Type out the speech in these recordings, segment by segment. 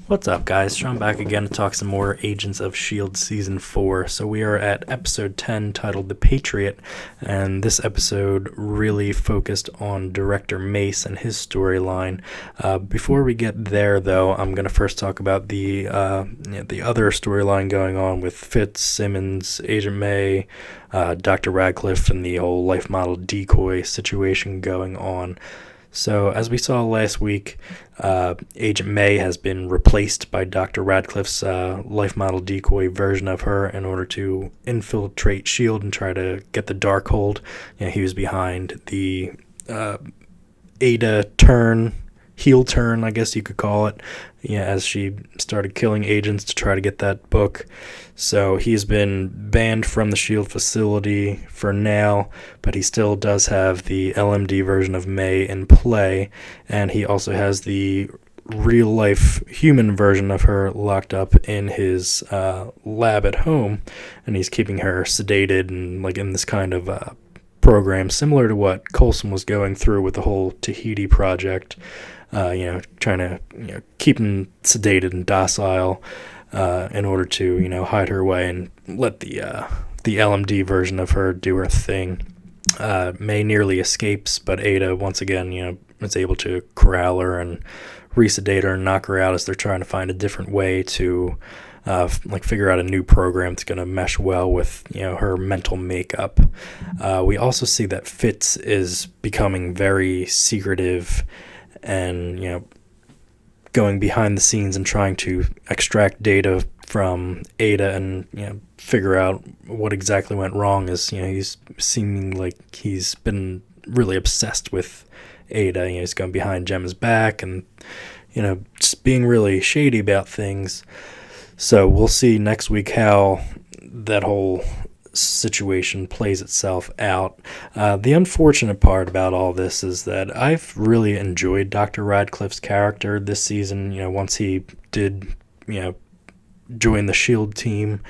What's up, guys? Sean back again to talk some more Agents of S.H.I.E.L.D. Season 4. So we are at Episode 10, titled The Patriot, and this episode really focused on Director Mace and his storyline. Before we get there, though, I'm going to first talk about the other storyline going on with Fitz, Simmons, Agent May, Dr. Radcliffe, and the whole life model decoy situation going on. So, as we saw last week, Agent May has been replaced by Dr. Radcliffe's life model decoy version of her in order to infiltrate S.H.I.E.L.D. and try to get the Darkhold. He was behind the Ada heel turn, I guess you could call it, as she started killing agents to try to get that book. So he's been banned from the S.H.I.E.L.D. facility for now, but he still does have the LMD version of May in play, and he also has the real-life human version of her locked up in his lab at home, and he's keeping her sedated and in this kind of program similar to what Coulson was going through with the whole Tahiti project. Trying to keep him sedated and docile in order to hide her away and let the LMD version of her do her thing. May nearly escapes, but Ada once again is able to corral her and resedate her and knock her out as they're trying to find a different way to figure out a new program that's going to mesh well with her mental makeup. We also see that Fitz is becoming very secretive and going behind the scenes and trying to extract data from Ada and figure out what exactly went wrong, as he's seeming like he's been really obsessed with Ada. He's going behind Gemma's back and just being really shady about things. So we'll see next week how that whole situation plays itself out. The unfortunate part about all this is that I've really enjoyed Dr. Radcliffe's character this season. Once he did, join the S.H.I.E.L.D. team,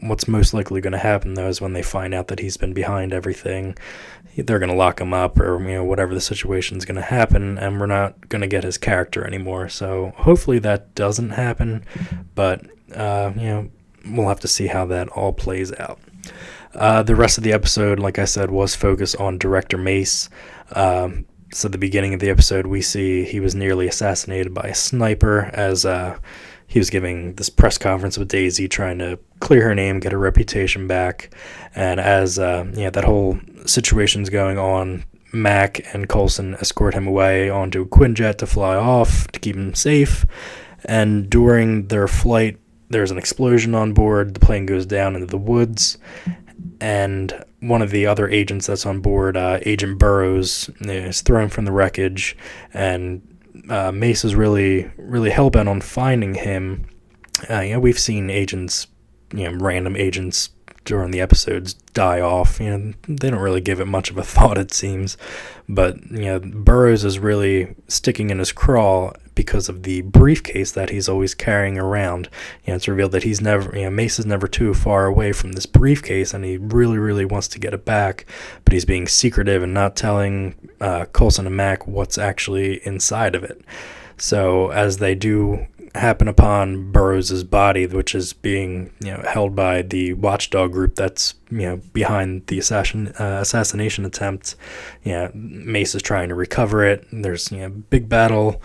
what's most likely going to happen, though, is when they find out that he's been behind everything, they're going to lock him up, or whatever the situation is going to happen, and we're not going to get his character anymore. So hopefully that doesn't happen, but we'll have to see how that all plays out. The rest of the episode, like I said, was focused on Director Mace. So at the beginning of the episode, we see he was nearly assassinated by a sniper as he was giving this press conference with Daisy, trying to clear her name, get her reputation back. And as that whole situation's going on, Mac and Coulson escort him away onto a Quinjet to fly off to keep him safe. And during their flight, there's an explosion on board. The plane goes down into the woods, and one of the other agents that's on board, Agent Burroughs, is thrown from the wreckage, and Mace is really, really hell-bent on finding him. We've seen agents, random agents during the episodes die off. They don't really give it much of a thought, it seems. But, Burroughs is really sticking in his craw because of the briefcase that he's always carrying around. It's revealed that he's never, Mace is never too far away from this briefcase, and he really, really wants to get it back, but he's being secretive and not telling Coulson and Mac what's actually inside of it. So as they do happen upon Burroughs' body, which is being held by the watchdog group that's behind the assassination attempt, Mace is trying to recover it. There's big battle,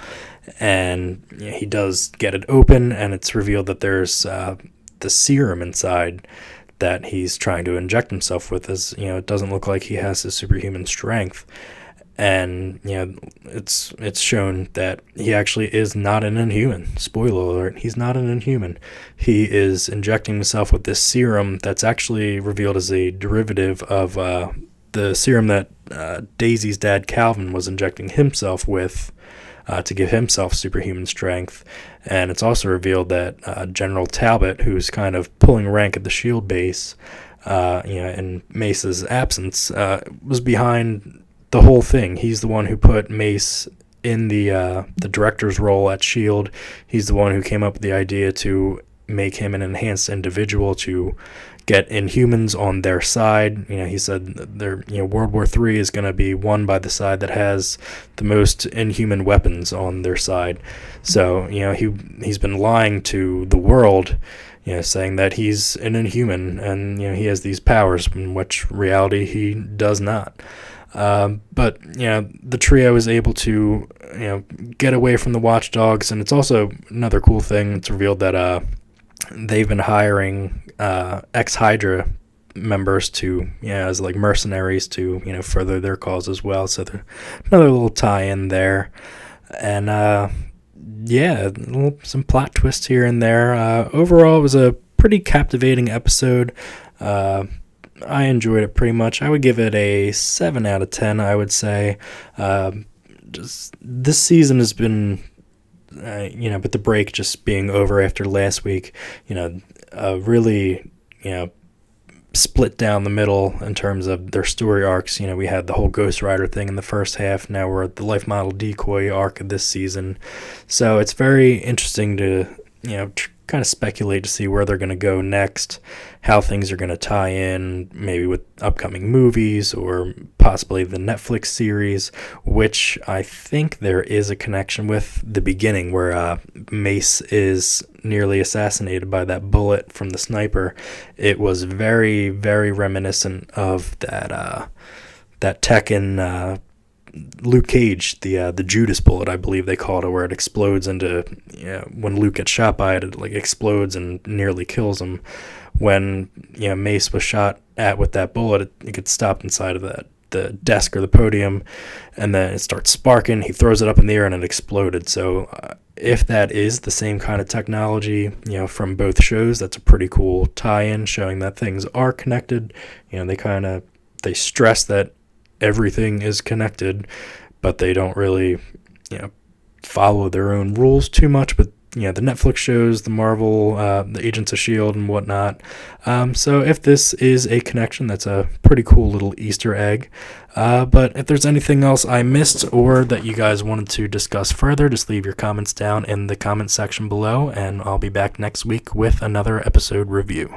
and he does get it open, and it's revealed that there's the serum inside that he's trying to inject himself with. As it doesn't look like he has his superhuman strength. And it's shown that he actually is not an Inhuman. Spoiler alert, he's not an Inhuman. He is injecting himself with this serum that's actually revealed as a derivative of the serum that Daisy's dad Calvin was injecting himself with to give himself superhuman strength. And it's also revealed that General Talbot, who's kind of pulling rank at the S.H.I.E.L.D. base, in Mace's absence, was behind the whole thing. He's the one who put Mace in the director's role at S.H.I.E.L.D. He's the one who came up with the idea to make him an enhanced individual to get Inhumans on their side. He said World War III is going to be won by the side that has the most inhuman weapons on their side. So, he's been lying to the world, saying that he's an Inhuman and, he has these powers, in which reality he does not. But the trio is able to, get away from the Watchdogs, and it's also another cool thing. It's revealed that they've been hiring ex-Hydra members to, as like mercenaries to, further their cause as well. So there's another little tie-in there, and some plot twists here and there. Overall, it was a pretty captivating episode. I enjoyed it pretty much. I would give it a 7 out of 10, I would say. Just this season has been, with the break just being over after last week, really, split down the middle in terms of their story arcs. We had the whole Ghost Rider thing in the first half. Now we're at the Life Model Decoy arc of this season. So it's very interesting to, kind of speculate to see where they're going to go next, how things are going to tie in, maybe with upcoming movies or possibly the Netflix series, which I think there is a connection with the beginning where Mace is nearly assassinated by that bullet from the sniper. It was very, very reminiscent of that tech in Luke Cage, the Judas bullet, I believe they called it, where it explodes into, when Luke gets shot by it, it like explodes and nearly kills him. When Mace was shot at with that bullet, it gets stopped inside of the desk or the podium, and then it starts sparking. He throws it up in the air and it exploded. So if that is the same kind of technology, from both shows, that's a pretty cool tie-in showing that things are connected. They stress that everything is connected, but they don't really, follow their own rules too much. But the Netflix shows, the Marvel, the Agents of S.H.I.E.L.D. and whatnot. So if this is a connection, that's a pretty cool little Easter egg. But if there's anything else I missed or that you guys wanted to discuss further, just leave your comments down in the comment section below, and I'll be back next week with another episode review.